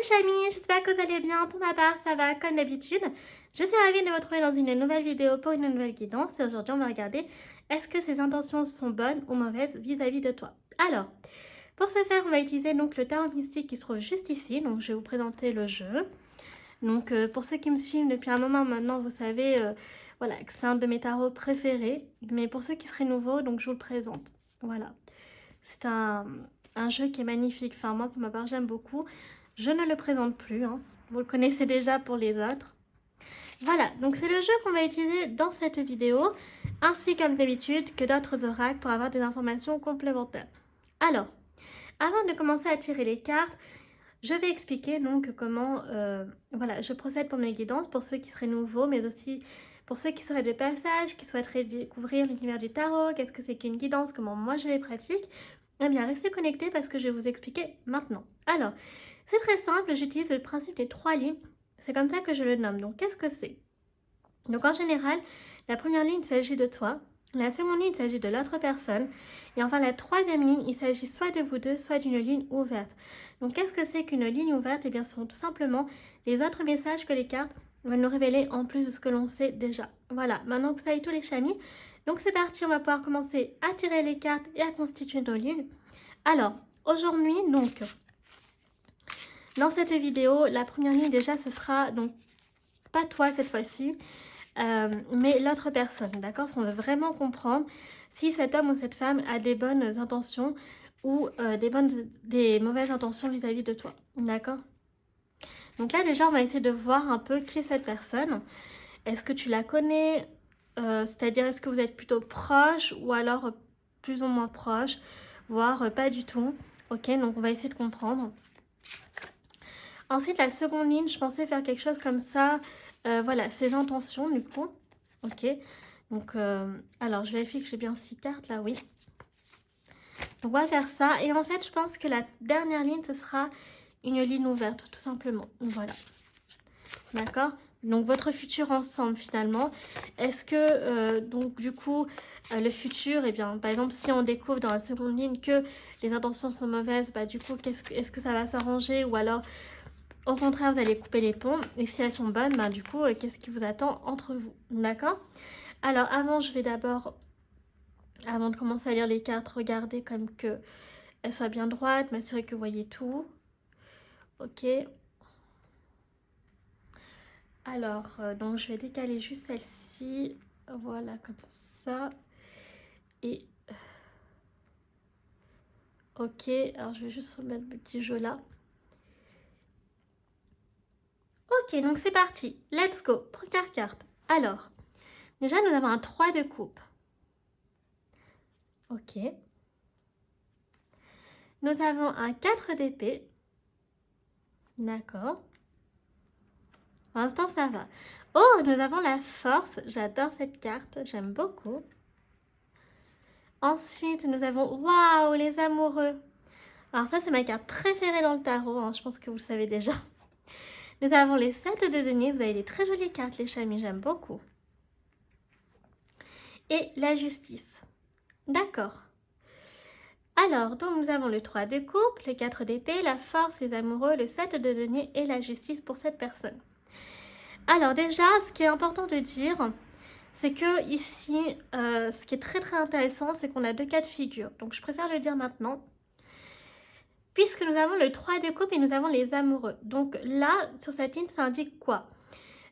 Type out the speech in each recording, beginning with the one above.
les chamis, j'espère que vous allez bien. Pour ma part, ça va comme d'habitude. Je suis ravie de vous retrouver dans une nouvelle vidéo pour une nouvelle guidance. Et aujourd'hui, on va regarder est-ce que ces intentions sont bonnes ou mauvaises vis-à-vis de toi. Alors, pour ce faire, on va utiliser donc le tarot mystique qui se trouve juste ici. Donc, je vais vous présenter le jeu. Donc, pour ceux qui me suivent depuis un moment maintenant, vous savez voilà, que c'est un de mes tarots préférés. Mais pour ceux qui seraient nouveaux, donc je vous le présente. Voilà. C'est un jeu qui est magnifique. Enfin, moi, pour ma part, j'aime beaucoup. Je ne le présente plus. Hein. Vous le connaissez déjà pour les autres. Voilà, donc c'est le jeu qu'on va utiliser dans cette vidéo, ainsi comme d'habitude que d'autres oracles pour avoir des informations complémentaires. Alors, avant de commencer à tirer les cartes, je vais expliquer donc comment voilà, je procède pour mes guidances, pour ceux qui seraient nouveaux, mais aussi pour ceux qui seraient de passage, qui souhaiteraient découvrir l'univers du tarot, qu'est-ce que c'est qu'une guidance, comment moi je les pratique. Eh bien, restez connectés parce que je vais vous expliquer maintenant. Alors, c'est très simple, j'utilise le principe des 3 lignes. C'est comme ça que je le nomme. Donc, qu'est-ce que c'est? Donc, en général, la première ligne, il s'agit de toi. La seconde ligne, il s'agit de l'autre personne. Et enfin, la troisième ligne, il s'agit soit de vous deux, soit d'une ligne ouverte. Donc, qu'est-ce que c'est qu'une ligne ouverte? Eh bien, ce sont tout simplement les autres messages que les cartes vont nous révéler en plus de ce que l'on sait déjà. Voilà, maintenant que vous savez tous les chamis, donc c'est parti, on va pouvoir commencer à tirer les cartes et à constituer nos lignes. Alors, aujourd'hui, donc, dans cette vidéo, la première ligne déjà, ce sera donc pas toi cette fois-ci, mais l'autre personne, d'accord? On veut vraiment comprendre si cet homme ou cette femme a des bonnes intentions ou des mauvaises intentions vis-à-vis de toi, d'accord? Donc là, déjà, on va essayer de voir un peu qui est cette personne. Est-ce que tu la connais? C'est-à-dire, est-ce que vous êtes plutôt proche ou alors plus ou moins proche, voire pas du tout? Ok, donc on va essayer de comprendre. Ensuite, la seconde ligne, je pensais faire quelque chose comme ça. Voilà, ses intentions du coup. Ok, donc alors je vérifie que j'ai bien 6 cartes là, oui. Donc on va faire ça. Et en fait, je pense que la dernière ligne, ce sera une ligne ouverte, tout simplement. Voilà. D'accord? Donc votre futur ensemble finalement. Est-ce que donc du coup le futur, eh bien par exemple si on découvre dans la seconde ligne que les intentions sont mauvaises, bah du coup est-ce que ça va s'arranger ou alors au contraire vous allez couper les ponts et si elles sont bonnes, bah du coup qu'est-ce qui vous attend entre vous? D'accord? Alors avant je vais d'abord, avant de commencer à lire les cartes, regarder comme que elles soient bien droites, m'assurer que vous voyez tout. Ok. Alors, donc je vais décaler juste celle-ci, voilà, comme ça. Et, ok, alors je vais juste remettre le petit jeu là. Ok, donc c'est parti, let's go, première carte. Alors, déjà nous avons un 3 de coupe. Ok. Nous avons un 4 d'épée. D'accord. Pour l'instant, ça va. Oh, nous avons la force. J'adore cette carte. J'aime beaucoup. Ensuite, nous avons... Waouh, les amoureux. Alors ça, c'est ma carte préférée dans le tarot. Hein, je pense que vous le savez déjà. Nous avons les 7 de denier. Vous avez des très jolies cartes, les chamis. J'aime beaucoup. Et la justice. D'accord. Alors, donc nous avons le 3 de coupe, le 4 d'épée, la force, les amoureux, le 7 de denier et la justice pour cette personne. Alors déjà, ce qui est important de dire, c'est que ici, ce qui est très très intéressant, c'est qu'on a 2 cas de figure. Donc je préfère le dire maintenant. Puisque nous avons le 3 de coupe et nous avons les amoureux. Donc là, sur cette ligne, ça indique quoi?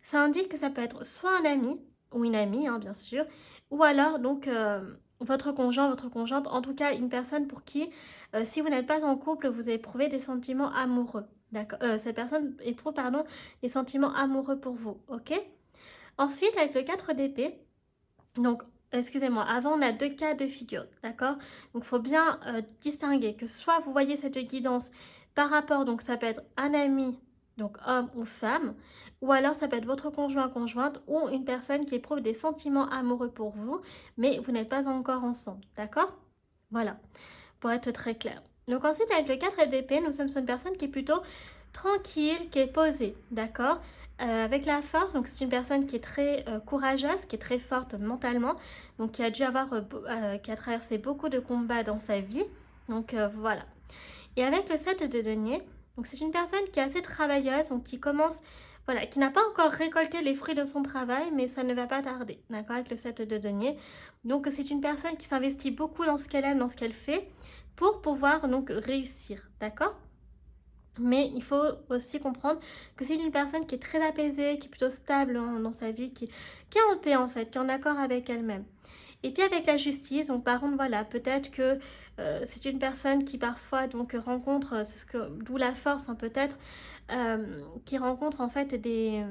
Ça indique que ça peut être soit un ami, ou une amie, hein, bien sûr, ou alors donc votre conjoint, votre conjointe, en tout cas une personne pour qui, si vous n'êtes pas en couple, vous éprouvez des sentiments amoureux. D'accord, cette personne éprouve, pardon, des sentiments amoureux pour vous, ok? Ensuite, avec le 4 d'épée, donc, excusez-moi, avant on a 2 cas de figure, d'accord? Donc, il faut bien distinguer que soit vous voyez cette guidance par rapport, donc ça peut être un ami, donc homme ou femme, ou alors ça peut être votre conjoint, conjointe, ou une personne qui éprouve des sentiments amoureux pour vous, mais vous n'êtes pas encore ensemble, d'accord? Voilà, pour être très clair. Donc ensuite, avec le 4 d'épée, nous sommes sur une personne qui est plutôt tranquille, qui est posée, d'accord? Avec la force, donc c'est une personne qui est très courageuse, qui est très forte mentalement, donc qui a dû avoir, qui a traversé beaucoup de combats dans sa vie, donc voilà. Et avec le 7 de denier, Donc c'est une personne qui est assez travailleuse, donc qui commence, voilà, qui n'a pas encore récolté les fruits de son travail, mais ça ne va pas tarder, d'accord, avec le 7 de denier. Donc c'est une personne qui s'investit beaucoup dans ce qu'elle aime, dans ce qu'elle fait, pour pouvoir donc réussir, d'accord? Mais il faut aussi comprendre que c'est une personne qui est très apaisée, qui est plutôt stable dans sa vie, qui est en paix en fait, qui est en accord avec elle-même. Et puis avec la justice, donc par contre voilà, peut-être que c'est une personne qui parfois donc rencontre, c'est ce que d'où la force hein, peut-être, qui rencontre en fait des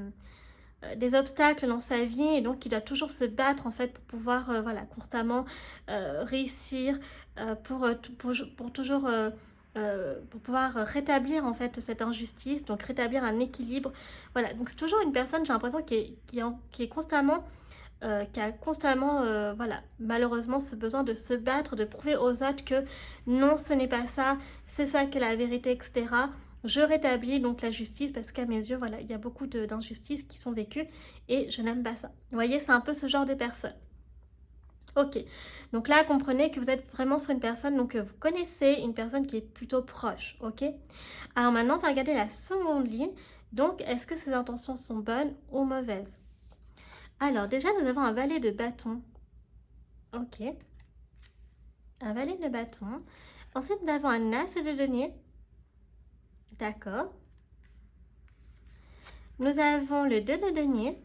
obstacles dans sa vie et donc qui doit toujours se battre en fait pour pouvoir voilà constamment réussir pour toujours pour pouvoir rétablir en fait cette injustice, donc rétablir un équilibre. Voilà, donc c'est toujours une personne, j'ai l'impression, qui est constamment, qui a constamment, voilà, malheureusement ce besoin de se battre, de prouver aux autres que non, ce n'est pas ça, c'est ça que la vérité, etc. Je rétablis donc la justice parce qu'à mes yeux, voilà, il y a beaucoup d'injustices qui sont vécues et je n'aime pas ça. Vous voyez, c'est un peu ce genre de personne. Ok, donc là, comprenez que vous êtes vraiment sur une personne, donc vous connaissez une personne qui est plutôt proche, ok? Alors maintenant, on va regarder la seconde ligne. Donc, est-ce que ses intentions sont bonnes ou mauvaises? Alors déjà, nous avons un valet de bâton. Ok, un valet de bâton. Ensuite, nous avons un as de denier. D'accord. Nous avons le 2 de denier.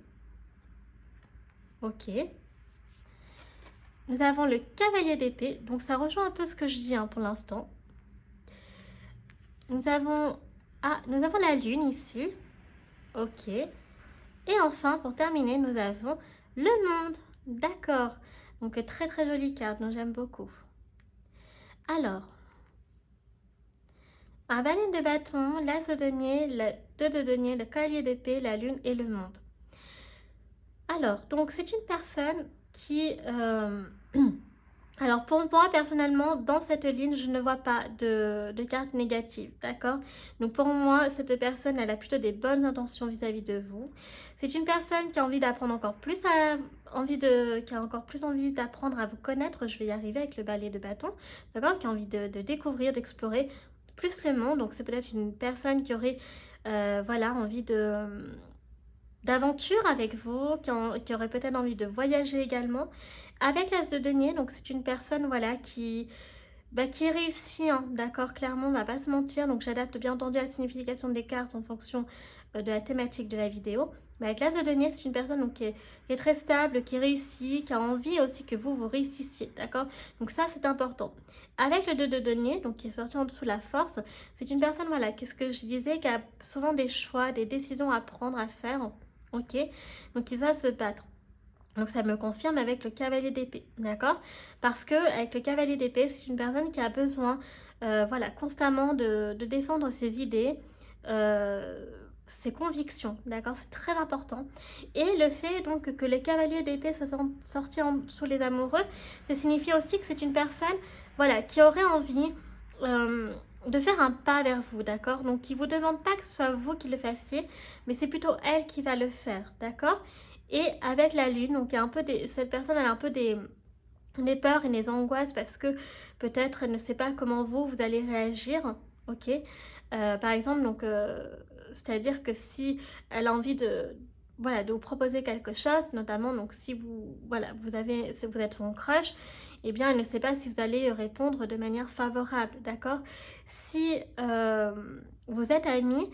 Ok. Nous avons le cavalier d'épée. Donc ça rejoint un peu ce que je dis hein, pour l'instant. Nous avons la lune ici. Ok. Et enfin, pour terminer, nous avons le monde. D'accord. Donc très très jolie carte, donc j'aime beaucoup. Alors, un valet de bâton, l'as de denier, le 2 de denier, le cavalier d'épée, la lune et le monde. Alors, donc c'est une personne qui... Alors pour moi personnellement, dans cette ligne, je ne vois pas de carte négative, d'accord? Donc pour moi, cette personne, elle a plutôt des bonnes intentions vis-à-vis de vous. C'est une personne qui a envie d'apprendre encore plus, qui a encore plus envie d'apprendre à vous connaître. Je vais y arriver avec le balai de bâton, d'accord? Qui a envie de découvrir, d'explorer plus le monde. Donc c'est peut-être une personne qui aurait, voilà, envie d'aventure avec vous, qui aurait peut-être envie de voyager également. Avec l'as de denier, donc c'est une personne voilà qui est réussie, hein, d'accord, clairement, on va pas se mentir. Donc j'adapte bien entendu la signification des cartes en fonction de la thématique de la vidéo. Mais avec l'as de denier, c'est une personne donc, qui est très stable, qui est réussie, qui a envie aussi que vous réussissiez, d'accord. Donc ça, c'est important. Avec le 2 de denier, donc qui est sorti en dessous la force, c'est une personne, voilà, qu'est-ce que je disais, qui a souvent des choix, des décisions à prendre, à faire, ok. Donc il va se battre. Donc ça me confirme avec le cavalier d'épée, d'accord? Parce que avec le cavalier d'épée, c'est une personne qui a besoin, voilà, constamment de défendre ses idées, ses convictions, d'accord? C'est très important. Et le fait donc que les cavaliers d'épée se sont sortis sous les amoureux, ça signifie aussi que c'est une personne, voilà, qui aurait envie de faire un pas vers vous, d'accord? Donc qui vous demande pas que ce soit vous qui le fassiez, mais c'est plutôt elle qui va le faire, d'accord? Et avec la lune, donc il y a un peu cette personne elle a un peu des peurs et des angoisses parce que peut-être elle ne sait pas comment vous allez réagir, ok. Par exemple, donc c'est-à-dire que si elle a envie voilà, de vous proposer quelque chose, notamment donc si vous voilà si vous êtes son crush, eh bien elle ne sait pas si vous allez répondre de manière favorable, d'accord. Si vous êtes amis,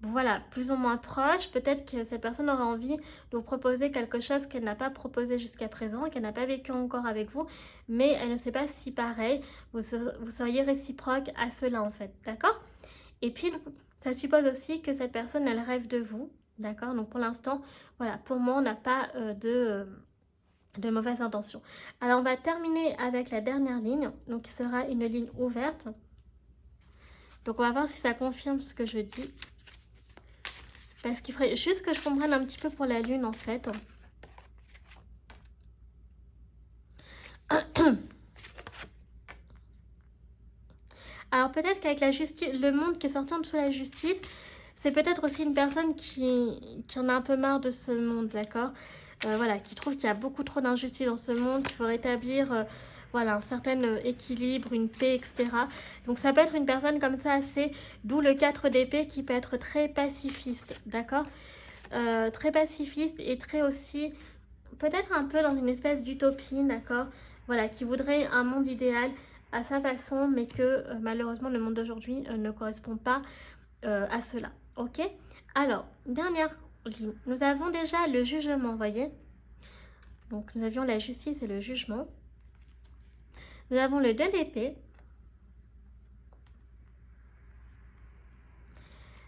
voilà, plus ou moins proche, peut-être que cette personne aura envie de vous proposer quelque chose qu'elle n'a pas proposé jusqu'à présent, qu'elle n'a pas vécu encore avec vous, mais elle ne sait pas si pareil, vous seriez réciproque à cela en fait, d'accord? Et puis, ça suppose aussi que cette personne, elle rêve de vous, d'accord? Donc pour l'instant, voilà, pour moi, on n'a pas de mauvaises intentions. Alors on va terminer avec la dernière ligne, donc qui sera une ligne ouverte. Donc on va voir si ça confirme ce que je dis. Parce qu'il faudrait juste que je comprenne un petit peu pour la lune en fait. Alors peut-être qu'avec la justice, le monde qui est sorti en dessous de la justice, c'est peut-être aussi une personne qui en a un peu marre de ce monde, d'accord. Voilà, qui trouve qu'il y a beaucoup trop d'injustice dans ce monde, qu'il faut rétablir voilà, un certain équilibre, une paix, etc. Donc ça peut être une personne comme ça assez, d'où le 4 d'épée qui peut être très pacifiste, d'accord, très pacifiste et très aussi, peut-être un peu dans une espèce d'utopie, d'accord, voilà, qui voudrait un monde idéal à sa façon, mais que malheureusement le monde d'aujourd'hui ne correspond pas à cela, ok. Alors, dernière ligne, nous avons déjà le jugement, vous voyez, donc nous avions la justice et le jugement. Nous avons le 2 d'épée.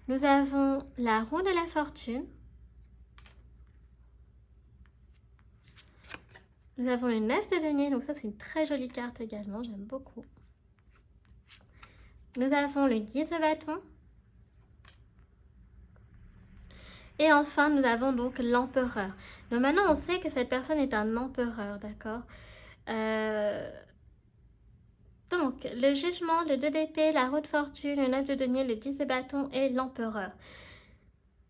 Nous avons la roue de la fortune. Nous avons le 9 de denier, donc ça c'est une très jolie carte également, j'aime beaucoup. Nous avons le 10 de bâton. Et enfin, nous avons donc l'empereur. Donc maintenant, on sait que cette personne est un empereur, d'accord. Donc, le jugement, le 2 d'épée, la roue de fortune, le 9 de denier, le 10 de bâton et l'empereur.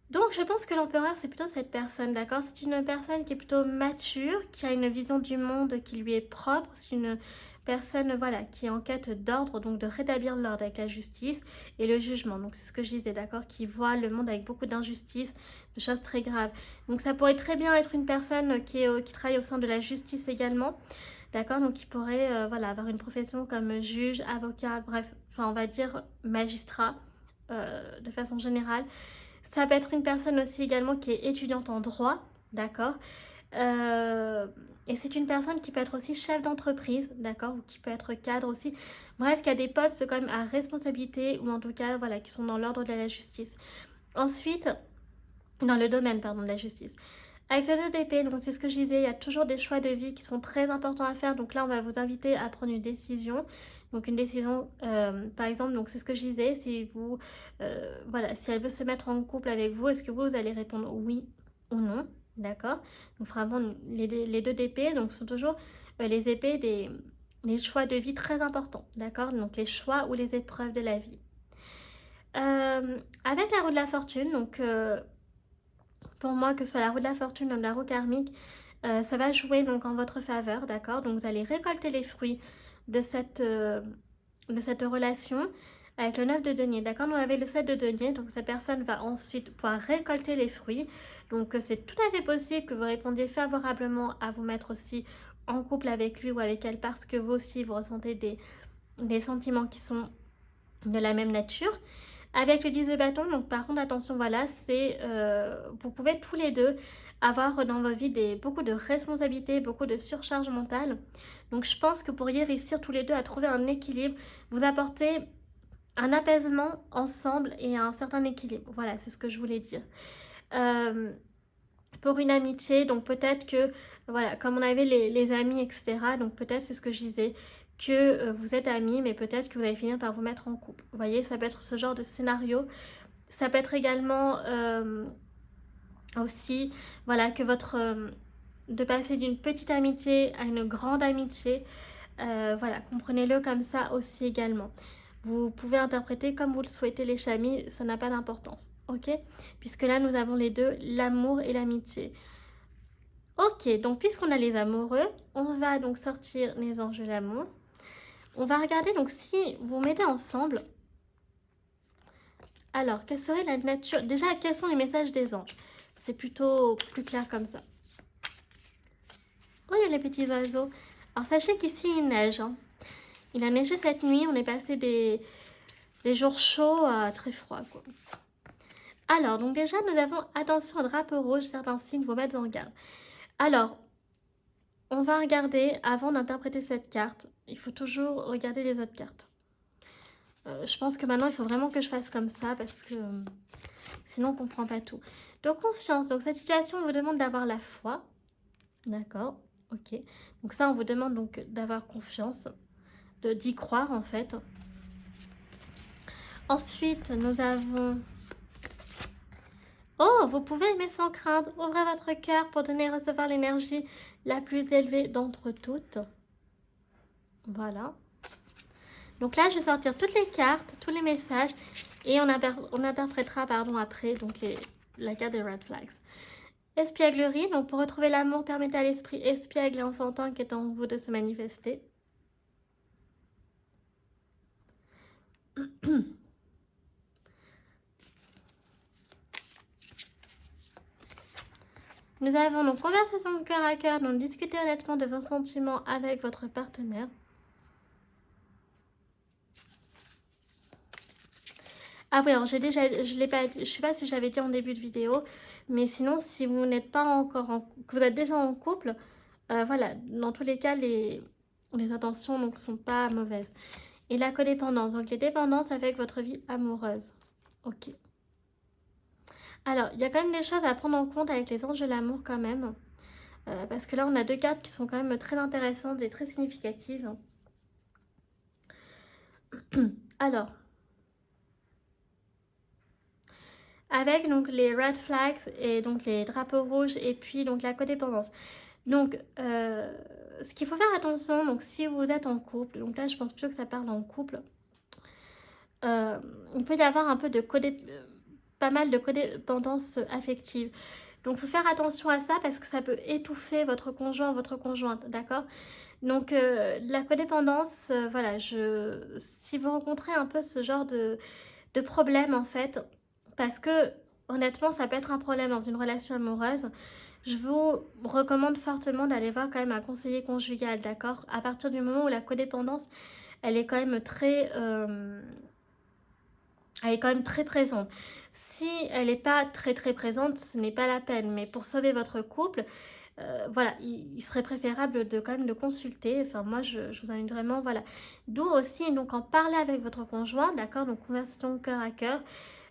Donc, je pense que l'empereur, c'est plutôt cette personne, d'accord? C'est une personne qui est plutôt mature, qui a une vision du monde qui lui est propre. C'est une personne, voilà, qui est en quête d'ordre, donc de rétablir l'ordre avec la justice et le jugement. Donc, c'est ce que je disais, d'accord? Qui voit le monde avec beaucoup d'injustice, de choses très graves. Donc, ça pourrait très bien être une personne qui travaille au sein de la justice également, d'accord? Donc, qui pourrait, voilà, avoir une profession comme juge, avocat, bref, enfin, on va dire magistrat, de façon générale. Ça peut être une personne aussi également qui est étudiante en droit, d'accord, et c'est une personne qui peut être aussi chef d'entreprise, d'accord, ou qui peut être cadre aussi. Bref, qui a des postes quand même à responsabilité, ou en tout cas, voilà, qui sont dans l'ordre de la justice. Ensuite, dans le domaine, pardon, de la justice. Avec le 2 d'épée, donc c'est ce que je disais, il y a toujours des choix de vie qui sont très importants à faire. Donc là, on va vous inviter à prendre une décision. Donc une décision, par exemple, donc c'est ce que je disais, si vous, voilà, si elle veut se mettre en couple avec vous, est-ce que vous allez répondre oui ou non, d'accord? Donc vraiment, les 2 d'épée, donc sont toujours les épées les choix de vie très importants, d'accord? Donc les choix ou les épreuves de la vie. Avec la roue de la fortune, donc pour moi, que ce soit la roue de la fortune ou la roue karmique, ça va jouer donc en votre faveur, d'accord? Donc vous allez récolter les fruits de cette relation avec le 9 de denier, d'accord? Nous avons le 7 de denier, donc cette personne va ensuite pouvoir récolter les fruits. Donc c'est tout à fait possible que vous répondiez favorablement à vous mettre aussi en couple avec lui ou avec elle parce que vous aussi vous ressentez des sentiments qui sont de la même nature. Avec le 10 de bâton, donc par contre attention, voilà, c'est vous pouvez tous les deux avoir dans vos vies beaucoup de responsabilités, beaucoup de surcharge mentale. Donc je pense que vous pourriez réussir tous les deux à trouver un équilibre, vous apporter un apaisement ensemble et un certain équilibre. Voilà, c'est ce que je voulais dire. Pour une amitié, donc peut-être que, voilà, comme on avait les amis, etc., donc peut-être c'est ce que je disais, que vous êtes amis, mais peut-être que vous allez finir par vous mettre en couple. Vous voyez, ça peut être ce genre de scénario. Ça peut être également aussi, voilà, que de passer d'une petite amitié à une grande amitié. Voilà, comprenez-le comme ça aussi également. Vous pouvez interpréter comme vous le souhaitez les chamis, ça n'a pas d'importance, ok? Puisque là, nous avons les deux, l'amour et l'amitié. Ok, donc puisqu'on a les amoureux, on va donc sortir les anges de l'amour. On va regarder donc si vous mettez ensemble. Alors, quelle serait la nature? Déjà, quels sont les messages des anges? C'est plutôt plus clair comme ça. Oh, il y a les petits oiseaux. Alors, sachez qu'ici, il neige, hein. Il a neigé cette nuit, on est passé des jours chauds à très froids, quoi. Alors, donc déjà, nous avons attention au drapeau rouge, certains signes vous mettent en garde. Alors, on va regarder, avant d'interpréter cette carte, il faut toujours regarder les autres cartes. Je pense que maintenant, il faut vraiment que je fasse comme ça, parce que sinon, on ne comprend pas tout. Donc, confiance. Donc, cette situation vous demande d'avoir la foi. D'accord, ok. Donc ça, on vous demande donc d'avoir confiance, d'y croire, en fait. Ensuite, nous avons... Oh, vous pouvez aimer sans crainte. Ouvrez votre cœur pour donner et recevoir l'énergie la plus élevée d'entre toutes. Voilà. Donc là, je vais sortir toutes les cartes, tous les messages, et on interprétera, pardon, après donc la carte des red flags. Espièglerie, donc pour retrouver l'amour, permettez à l'esprit espiègle et enfantin qui est en vous de se manifester. Nous avons donc conversation de cœur à cœur, donc discutez honnêtement de vos sentiments avec votre partenaire. Ah oui, alors je l'ai pas dit, je sais pas si j'avais dit en début de vidéo, mais sinon si vous n'êtes pas encore que vous êtes déjà en couple, voilà, dans tous les cas les intentions donc sont pas mauvaises. Et la codépendance, donc les dépendances avec votre vie amoureuse. Ok. Alors, il y a quand même des choses à prendre en compte avec les anges de l'amour quand même. Parce que là, on a deux cartes qui sont quand même très intéressantes et très significatives. Alors, avec donc les red flags et donc les drapeaux rouges et puis donc la codépendance. Donc, ce qu'il faut faire attention, donc si vous êtes en couple, donc là je pense plutôt que ça parle en couple, il peut y avoir un peu de pas mal de codépendance affective. Donc, il faut faire attention à ça parce que ça peut étouffer votre conjoint ou votre conjointe, d'accord? Donc, la codépendance, voilà, si vous rencontrez un peu ce genre de problème, en fait, parce que, honnêtement, ça peut être un problème dans une relation amoureuse, je vous recommande fortement d'aller voir quand même un conseiller conjugal, d'accord? À partir du moment où la codépendance, elle est quand même elle est quand même très présente. Si elle n'est pas très présente, ce n'est pas la peine. Mais pour sauver votre couple, voilà, il serait préférable de quand même de consulter. Enfin, moi, je vous invite vraiment, voilà. D'où aussi, donc, en parler avec votre conjoint, d'accord? Donc, conversation cœur à cœur.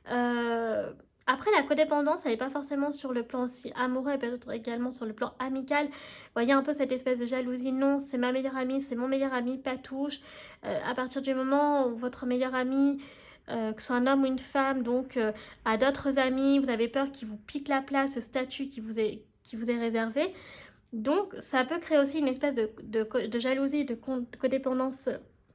Après, la codépendance, elle n'est pas forcément sur le plan aussi amoureux, elle peut être également sur le plan amical. Vous voyez un peu cette espèce de jalousie. Non, c'est ma meilleure amie, c'est mon meilleur ami, pas touche. À partir du moment où votre meilleur ami, que ce soit un homme ou une femme, donc a d'autres amis, vous avez peur qu'il vous pique la place, ce statut qui vous est réservé. Donc, ça peut créer aussi une espèce de jalousie, de codépendance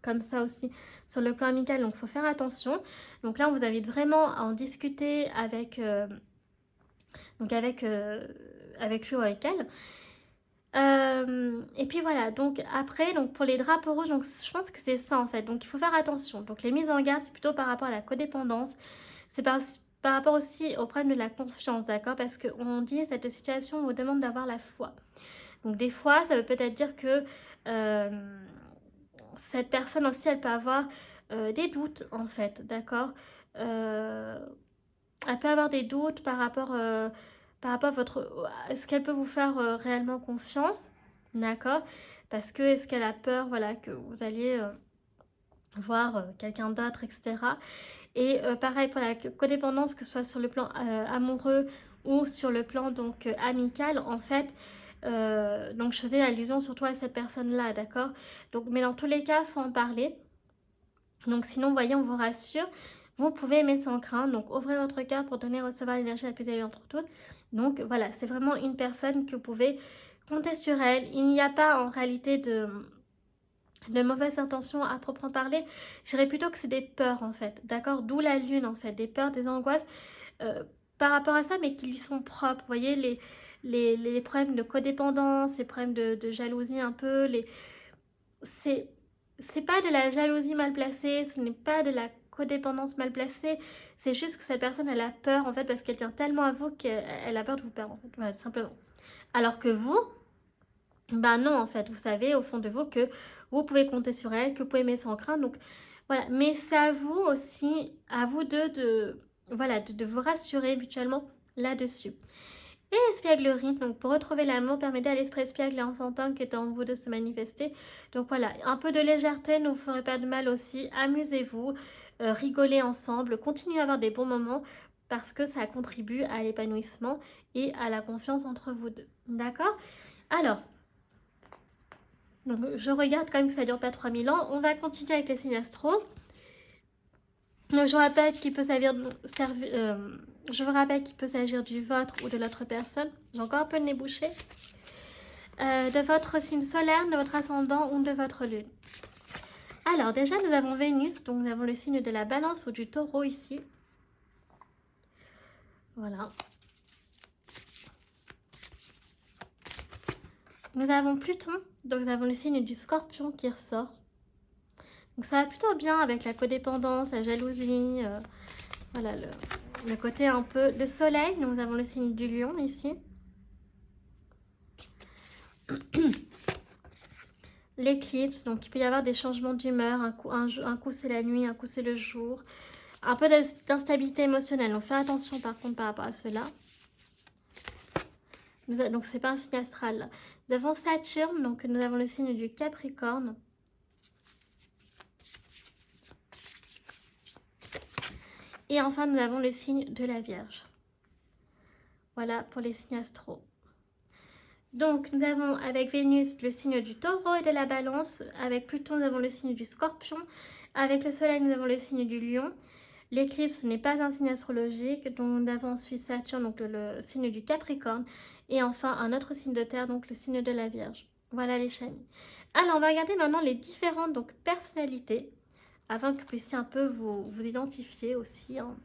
comme ça aussi sur le plan amical. Donc, il faut faire attention. Donc là, on vous invite vraiment à en discuter avec, avec lui ou avec elle. Et puis voilà, donc après, donc pour les drapeaux rouges, donc je pense que c'est ça en fait. Donc il faut faire attention. Donc les mises en garde, c'est plutôt par rapport à la codépendance. C'est par rapport aussi au problème de la confiance, d'accord? Parce qu'on dit cette situation vous demande d'avoir la foi. Donc des fois, ça veut peut-être dire que cette personne aussi, elle peut avoir des doutes en fait, d'accord? Elle peut avoir des doutes par rapport à est-ce qu'elle peut vous faire réellement confiance, d'accord? Parce que est-ce qu'elle a peur, voilà, que vous alliez voir quelqu'un d'autre, etc. Et pareil pour la codépendance, que ce soit sur le plan amoureux ou sur le plan donc amical, en fait. Donc je faisais allusion surtout à cette personne-là, d'accord? Donc, mais dans tous les cas, il faut en parler. Donc sinon, vous voyez, on vous rassure. Vous pouvez aimer sans crainte. Donc ouvrez votre cœur pour donner et recevoir l'énergie la plus élevée entre toutes. Donc voilà, c'est vraiment une personne que vous pouvez compter sur elle. Il n'y a pas en réalité de mauvaises intentions à proprement parler. Je dirais plutôt que c'est des peurs en fait. D'accord? D'où la lune en fait. Des peurs, des angoisses par rapport à ça, mais qui lui sont propres. Vous voyez, les problèmes de codépendance, les problèmes de jalousie un peu, c'est pas de la jalousie mal placée, ce n'est pas de la codépendance mal placée, c'est juste que cette personne elle a peur en fait parce qu'elle tient tellement à vous qu'elle a peur de vous perdre en fait, voilà, tout simplement. Alors que vous, bah non en fait, vous savez au fond de vous que vous pouvez compter sur elle, que vous pouvez aimer sans crainte, donc voilà. Mais c'est à vous aussi, à vous deux voilà, de vous rassurer mutuellement là-dessus. Et espièglerie, donc pour retrouver l'amour, permettez à l'esprit espiègle et enfantin qui est en vous de se manifester. Donc voilà, un peu de légèreté ne vous ferait pas de mal aussi. Amusez-vous, rigolez ensemble, continuez à avoir des bons moments parce que ça contribue à l'épanouissement et à la confiance entre vous deux. D'accord? Alors, donc je regarde quand même que ça ne dure pas 3000 ans. On va continuer avec les signes astro. Donc, je vous rappelle qu'il peut s'agir du vôtre ou de l'autre personne. J'ai encore un peu le nez bouché. De votre signe solaire, de votre ascendant ou de votre lune. Alors déjà, nous avons Vénus, donc nous avons le signe de la balance ou du taureau ici. Voilà. Nous avons Pluton, donc nous avons le signe du scorpion qui ressort. Donc ça va plutôt bien avec la codépendance, la jalousie, voilà le côté un peu... Le soleil, nous avons le signe du lion ici. L'éclipse, donc il peut y avoir des changements d'humeur, un coup c'est la nuit, un coup c'est le jour. Un peu d'instabilité émotionnelle, donc fais attention par contre par rapport à cela. Donc c'est pas un signe astral là. Nous avons Saturne, donc nous avons le signe du Capricorne. Et enfin nous avons le signe de la Vierge. Voilà pour les signes astraux. Donc nous avons avec Vénus le signe du Taureau et de la Balance. Avec Pluton nous avons le signe du Scorpion. Avec le Soleil nous avons le signe du Lion. L'éclipse n'est pas un signe astrologique. Donc nous avons ensuite Saturne, donc le signe du Capricorne. Et enfin un autre signe de terre, donc le signe de la Vierge. Voilà les chamis. Alors on va regarder maintenant les différentes donc, personnalités. Afin que vous puissiez un peu vous identifier aussi. Hein.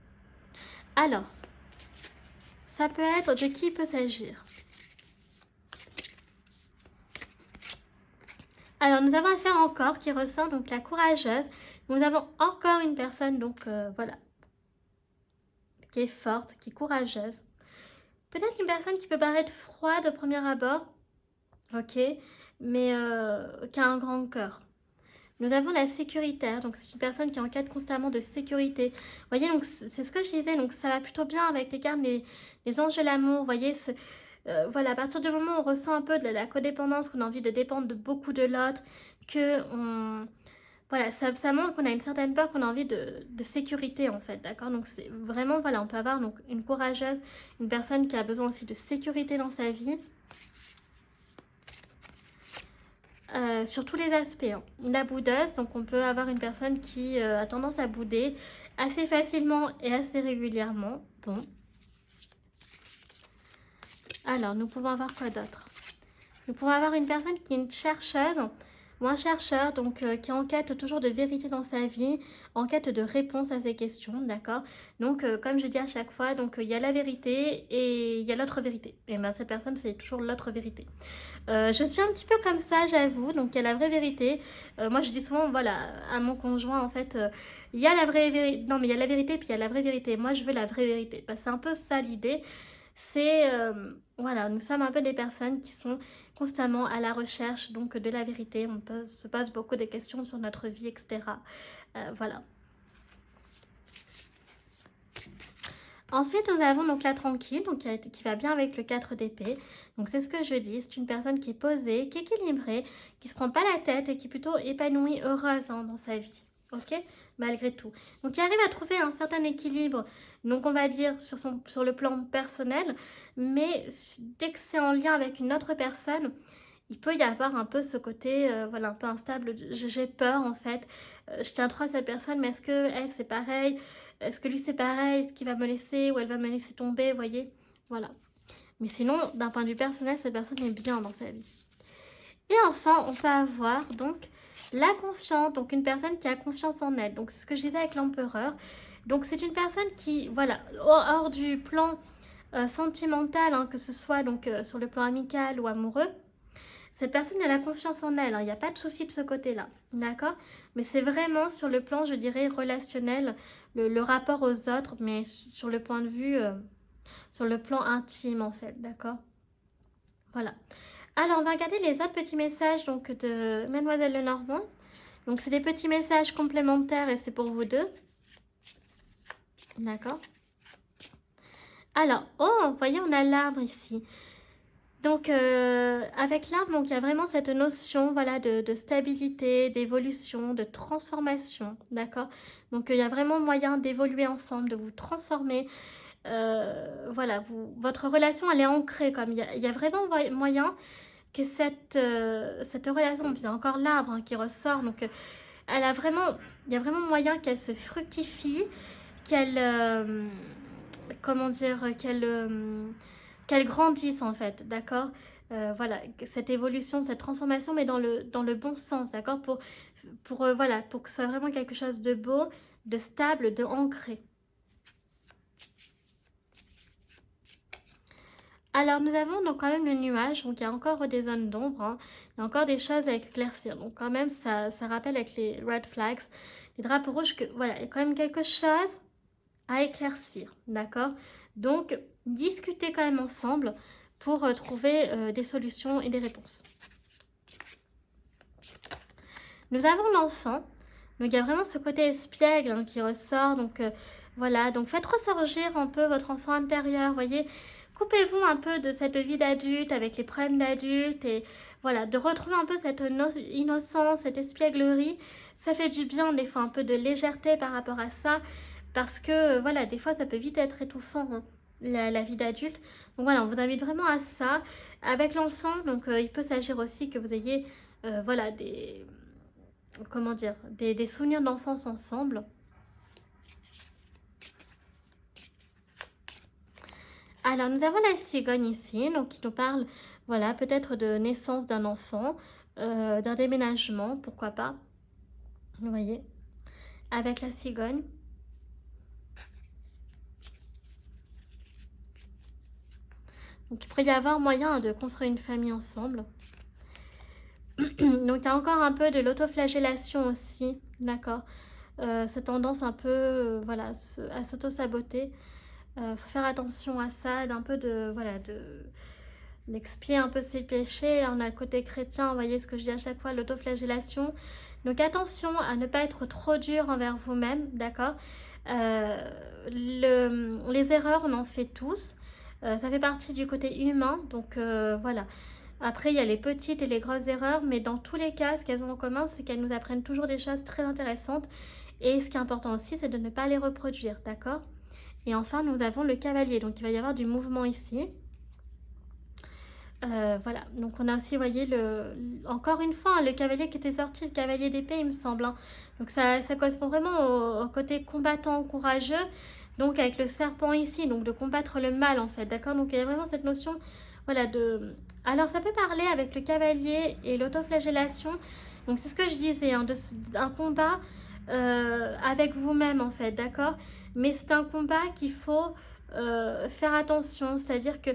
Alors, ça peut être de qui il peut s'agir. Alors, nous avons affaire encore qui ressort, donc la courageuse. Nous avons encore une personne, donc voilà, qui est forte, qui est courageuse. Peut-être une personne qui peut paraître froide au premier abord, ok, mais qui a un grand cœur. Nous avons la sécuritaire, donc c'est une personne qui est en quête constamment de sécurité. Vous voyez, donc c'est ce que je disais, donc ça va plutôt bien avec les cartes, les anges de l'amour, vous voyez, voilà, à partir du moment où on ressent un peu de la codépendance, qu'on a envie de dépendre de beaucoup de l'autre, voilà, ça montre qu'on a une certaine peur, qu'on a envie de sécurité en fait, d'accord. Donc c'est vraiment, voilà, on peut avoir donc une courageuse, une personne qui a besoin aussi de sécurité dans sa vie. Sur tous les aspects. Hein. La boudeuse, donc on peut avoir une personne qui a tendance à bouder assez facilement et assez régulièrement. Bon. Alors, nous pouvons avoir quoi d'autre? Nous pouvons avoir une personne qui est une chercheuse ou un chercheur, donc qui est en quête toujours de vérité dans sa vie, en quête de réponse à ces questions, d'accord. Donc, comme je dis à chaque fois, donc il y a la vérité et il y a l'autre vérité. Et bien, cette personne, c'est toujours l'autre vérité. Je suis un petit peu comme ça, j'avoue, donc il y a la vraie vérité. Moi, je dis souvent, voilà, à mon conjoint, en fait, il y a la vraie vérité. Non, mais il y a la vérité, puis il y a la vraie vérité. Moi, je veux la vraie vérité. Bah, c'est un peu ça l'idée. C'est, voilà, nous sommes un peu des personnes qui sont constamment à la recherche donc de la vérité. On se pose beaucoup de questions sur notre vie, etc. Voilà. Ensuite, nous avons donc la tranquille, donc qui va bien avec le 4 d'épée. Donc c'est ce que je dis, c'est une personne qui est posée, qui est équilibrée, qui se prend pas la tête et qui est plutôt épanouie, heureuse hein, dans sa vie. Ok, malgré tout. Donc il arrive à trouver un certain équilibre, donc on va dire sur le plan personnel, mais dès que c'est en lien avec une autre personne, il peut y avoir un peu ce côté, voilà, un peu instable. J'ai peur en fait, je tiens trop à cette personne, mais est-ce que elle c'est pareil? Est-ce que lui c'est pareil? Est-ce qu'il va me laisser ou elle va me laisser tomber? Vous voyez? Voilà. Mais sinon, d'un point de vue personnel, cette personne est bien dans sa vie. Et enfin, on peut avoir donc la confiance, donc une personne qui a confiance en elle. Donc c'est ce que je disais avec l'empereur. Donc c'est une personne qui, voilà, hors du plan sentimental, hein, que ce soit donc sur le plan amical ou amoureux, cette personne elle a confiance en elle. Hein, il n'y a pas de souci de ce côté-là, d'accord? Mais c'est vraiment sur le plan, je dirais, relationnel, le rapport aux autres, mais sur le point de vue, sur le plan intime en fait, d'accord? Voilà. Alors, on va regarder les autres petits messages donc, de Mademoiselle Lenormand. Donc, c'est des petits messages complémentaires et c'est pour vous deux. D'accord. Alors, oh, vous voyez, on a l'arbre ici. Donc, avec l'arbre, donc, il y a vraiment cette notion voilà, de stabilité, d'évolution, de transformation. D'accord. Donc, il y a vraiment moyen d'évoluer ensemble, de vous transformer. Voilà, votre relation, elle est ancrée. Comme il y a vraiment moyen que cette relation, puis il y a encore l'arbre hein, qui ressort, donc elle a vraiment, il y a vraiment moyen qu'elle se fructifie, qu'elle, comment dire, qu'elle grandisse en fait, d'accord. Voilà, cette évolution, cette transformation, mais dans le bon sens, d'accord, voilà, pour que ce soit vraiment quelque chose de beau, de stable, de ancré. Alors, nous avons donc quand même le nuage, donc il y a encore des zones d'ombre, hein. Il y a encore des choses à éclaircir. Donc quand même, ça rappelle avec les red flags, les drapeaux rouges, que voilà, il y a quand même quelque chose à éclaircir, d'accord? Donc, discutez quand même ensemble pour trouver des solutions et des réponses. Nous avons l'enfant. Donc il y a vraiment ce côté espiègle hein, qui ressort. Donc voilà, donc faites ressurgir un peu votre enfant intérieur, voyez. Coupez-vous un peu de cette vie d'adulte avec les problèmes d'adulte et voilà, de retrouver un peu cette innocence, cette espièglerie. Ça fait du bien des fois un peu de légèreté par rapport à ça parce que voilà, des fois ça peut vite être étouffant hein, la vie d'adulte. Donc voilà, on vous invite vraiment à ça. Avec l'enfant, donc il peut s'agir aussi que vous ayez voilà, comment dire, des souvenirs d'enfance ensemble. Alors, nous avons la cigogne ici, donc qui nous parle, voilà, peut-être de naissance d'un enfant, d'un déménagement, pourquoi pas. Vous voyez, avec la cigogne. Donc, il pourrait y avoir moyen de construire une famille ensemble. Donc, il y a encore un peu de l'autoflagellation aussi, d'accord. Cette tendance un peu, voilà, à s'auto-saboter. Faut faire attention à ça, d'un peu de, voilà, d'expier un peu ses péchés. Là, on a le côté chrétien, vous voyez ce que je dis à chaque fois, l'autoflagellation. Donc attention à ne pas être trop dur envers vous-même, d'accord. Les erreurs, on en fait tous. Ça fait partie du côté humain, donc voilà. Après, il y a les petites et les grosses erreurs, mais dans tous les cas, ce qu'elles ont en commun, c'est qu'elles nous apprennent toujours des choses très intéressantes. Et ce qui est important aussi, c'est de ne pas les reproduire, d'accord. Et enfin, nous avons le cavalier, donc il va y avoir du mouvement ici. Voilà, donc on a aussi, vous voyez, encore une fois, hein, le cavalier qui était sorti, le cavalier d'épée, il me semble. Hein. Donc ça correspond vraiment au côté combattant, courageux. Donc avec le serpent ici, donc de combattre le mal en fait, d'accord. Donc il y a vraiment cette notion, voilà, de... Alors ça peut parler avec le cavalier et l'autoflagellation. Donc c'est ce que je disais, hein, d'un combat avec vous-même en fait, d'accord. Mais c'est un combat qu'il faut faire attention, c'est-à-dire que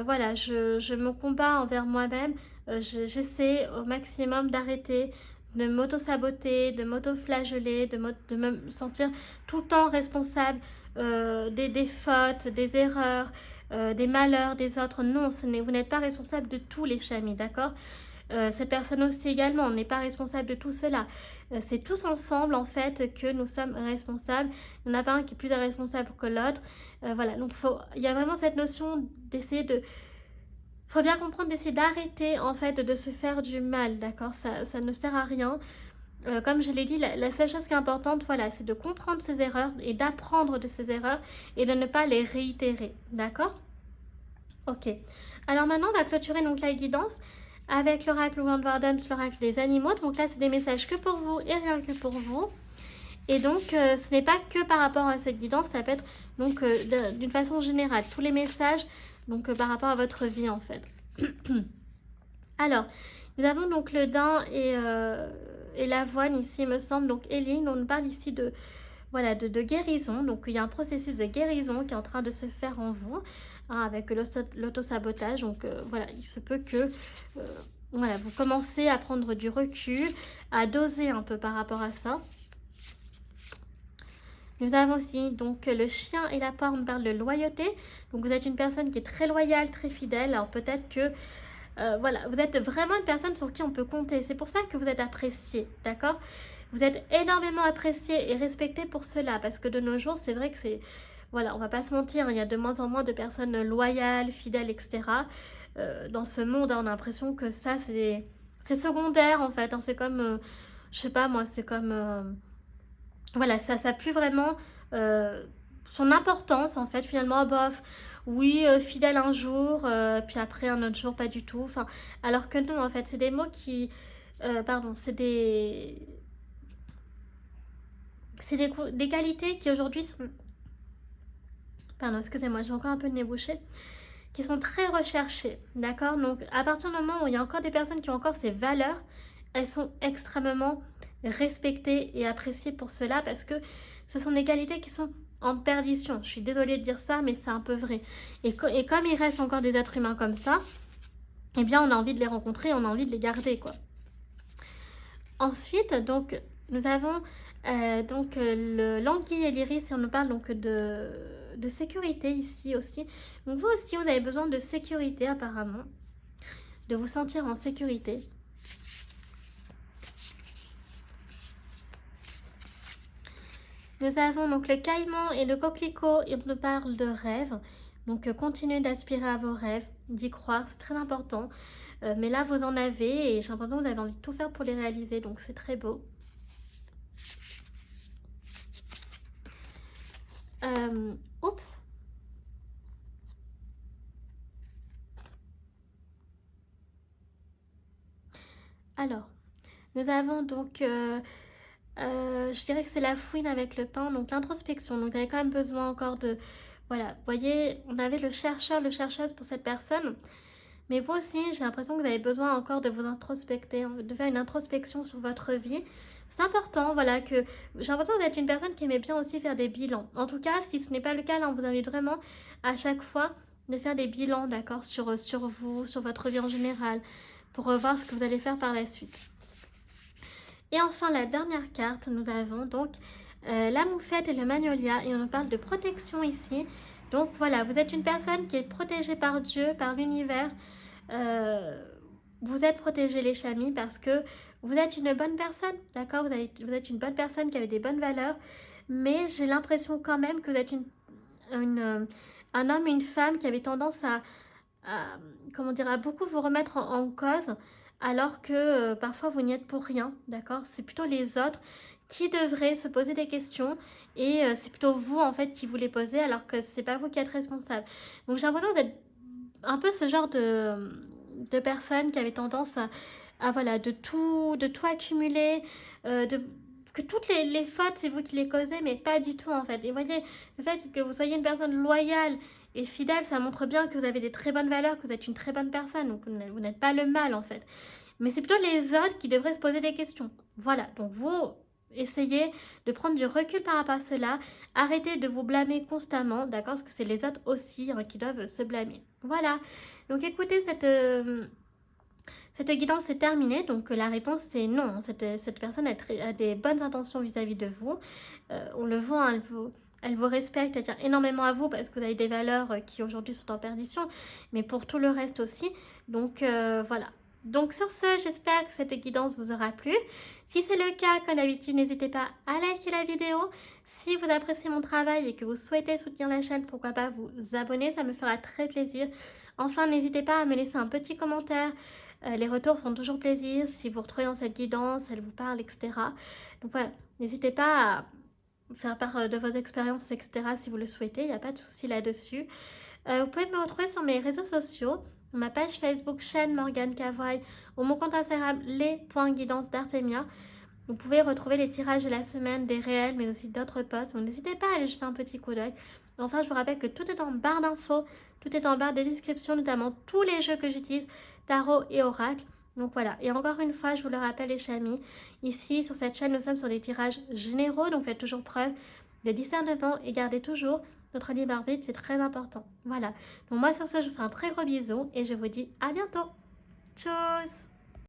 voilà, je me combats envers moi-même, j'essaie au maximum d'arrêter de m'auto-saboter, de m'auto-flageller, de me sentir tout le temps responsable des fautes, des erreurs, des malheurs des autres. Non, vous n'êtes pas responsable de tous les chamis, d'accord. Cette personne aussi également, on n'est pas responsable de tout cela. C'est tous ensemble en fait que nous sommes responsables. Il n'y en a pas un qui est plus responsable que l'autre. Voilà, donc il y a vraiment cette notion d'essayer de... Faut bien comprendre d'essayer d'arrêter en fait de se faire du mal, d'accord, ça ne sert à rien. Comme je l'ai dit, la seule chose qui est importante, voilà, c'est de comprendre ses erreurs et d'apprendre de ses erreurs et de ne pas les réitérer, d'accord. Ok. Alors maintenant, on va clôturer donc la guidance avec l'oracle Grand Wardens, l'oracle des animaux. Donc là, c'est des messages que pour vous et rien que pour vous. Et donc, ce n'est pas que par rapport à cette guidance, ça peut être donc d'une façon générale, tous les messages donc par rapport à votre vie en fait. Alors, nous avons donc le daim et l'avoine ici, il me semble. Donc, Éline, on nous parle ici de, voilà, de guérison. Donc, il y a un processus de guérison qui est en train de se faire en vous, hein, avec l'autosabotage. Donc, voilà, il se peut que voilà, vous commencez à prendre du recul, à doser un peu par rapport à ça. Nous avons aussi donc le chien et la poire, on parle de loyauté. Donc vous êtes une personne qui est très loyale, très fidèle. Alors peut-être que voilà, vous êtes vraiment une personne sur qui on peut compter. C'est pour ça que vous êtes apprécié, d'accord. Vous êtes énormément apprécié et respecté pour cela. Parce que de nos jours, c'est vrai que c'est... Voilà, on va pas se mentir, il y a de moins en moins de personnes loyales, fidèles, etc. Dans ce monde, hein, on a l'impression que ça, c'est secondaire en fait. Hein, c'est comme, je sais pas moi, c'est comme... voilà, ça n'a plus vraiment son importance en fait. Finalement, bof, oui, fidèle un jour, puis après un autre jour, pas du tout. Enfin, alors que non, en fait, c'est des mots qui... pardon, c'est des qualités qui aujourd'hui sont... Pardon, excusez-moi, j'ai encore un peu de nez bouché. Qui sont très recherchées, d'accord. Donc, à partir du moment où il y a encore des personnes qui ont encore ces valeurs, elles sont extrêmement respectées et appréciées pour cela parce que ce sont des qualités qui sont en perdition. Je suis désolée de dire ça, mais c'est un peu vrai. Et comme il reste encore des êtres humains comme ça, eh bien, on a envie de les rencontrer, on a envie de les garder, quoi. Ensuite, donc, nous avons l'anguille et l'iris, et on nous parle donc de sécurité ici aussi. Donc vous aussi, vous avez besoin de sécurité apparemment, de vous sentir en sécurité. Nous avons donc le caïman et le coquelicot et on nous parle de rêves. Donc continuez d'aspirer à vos rêves, d'y croire, c'est très important. Mais là vous en avez et j'ai l'impression que vous avez envie de tout faire pour les réaliser, donc c'est très beau. Oups. Alors, nous avons donc, je dirais que c'est la fouine avec le pain, donc l'introspection. Donc, vous avez quand même besoin encore de, voilà, vous voyez, on avait le chercheur, le chercheuse pour cette personne. Mais vous aussi, j'ai l'impression que vous avez besoin encore de vous introspecter, de faire une introspection sur votre vie. C'est important, voilà, que j'ai l'impression que vous êtes une personne qui aimait bien aussi faire des bilans. En tout cas, si ce n'est pas le cas, là, on vous invite vraiment à chaque fois de faire des bilans, d'accord, sur vous, sur votre vie en général, pour voir ce que vous allez faire par la suite. Et enfin, la dernière carte, nous avons donc la moufette et le magnolia, et on nous parle de protection ici. Donc voilà, vous êtes une personne qui est protégée par Dieu, par l'univers. Vous êtes protégé les chamis parce que vous êtes une bonne personne, d'accord, vous êtes une bonne personne qui avait des bonnes valeurs, mais j'ai l'impression quand même que vous êtes un homme et une femme qui avait tendance comment dire, à beaucoup vous remettre en cause, alors que parfois vous n'y êtes pour rien, d'accord, c'est plutôt les autres qui devraient se poser des questions et c'est plutôt vous en fait qui vous les posez alors que c'est pas vous qui êtes responsable. Donc j'ai l'impression que vous êtes un peu ce genre de personne qui avait tendance voilà, de tout accumuler, que toutes les fautes, c'est vous qui les causez, mais pas du tout en fait. Et vous voyez, le fait que vous soyez une personne loyale et fidèle, ça montre bien que vous avez des très bonnes valeurs, que vous êtes une très bonne personne, donc vous n'êtes pas le mal en fait. Mais c'est plutôt les autres qui devraient se poser des questions. Voilà, donc vous essayez de prendre du recul par rapport à cela, arrêtez de vous blâmer constamment, d'accord, parce que c'est les autres aussi qui doivent se blâmer. Voilà, donc écoutez, cette guidance est terminée, donc la réponse c'est non. Cette personne a des bonnes intentions vis-à-vis de vous. On le voit, hein, elle vous respecte, elle tient énormément à vous parce que vous avez des valeurs qui aujourd'hui sont en perdition, mais pour tout le reste aussi. Donc voilà. Donc sur ce, j'espère que cette guidance vous aura plu. Si c'est le cas, comme d'habitude, n'hésitez pas à liker la vidéo. Si vous appréciez mon travail et que vous souhaitez soutenir la chaîne, pourquoi pas vous abonner, ça me fera très plaisir. Enfin, n'hésitez pas à me laisser un petit commentaire. Les retours font toujours plaisir. Si vous retrouvez dans cette guidance, elle vous parle, etc. Donc voilà, n'hésitez pas à faire part de vos expériences, etc. si vous le souhaitez. Il n'y a pas de souci là-dessus. Vous pouvez me retrouver sur mes réseaux sociaux, ma page Facebook chaîne Morgane Cavroy ou mon compte Instagram les.guidance d'Artemia. Vous pouvez retrouver les tirages de la semaine, des réels, mais aussi d'autres posts. Donc n'hésitez pas à aller jeter un petit coup d'œil. Enfin, je vous rappelle que tout est en barre d'infos, tout est en barre de description, notamment tous les jeux que j'utilise, tarot et oracle. Donc voilà, et encore une fois, je vous le rappelle les chamis, ici sur cette chaîne, nous sommes sur des tirages généraux, donc faites toujours preuve de discernement et gardez toujours notre libre arbitre, c'est très important. Voilà, donc moi sur ce, je vous fais un très gros bisou et je vous dis à bientôt. Tchuss!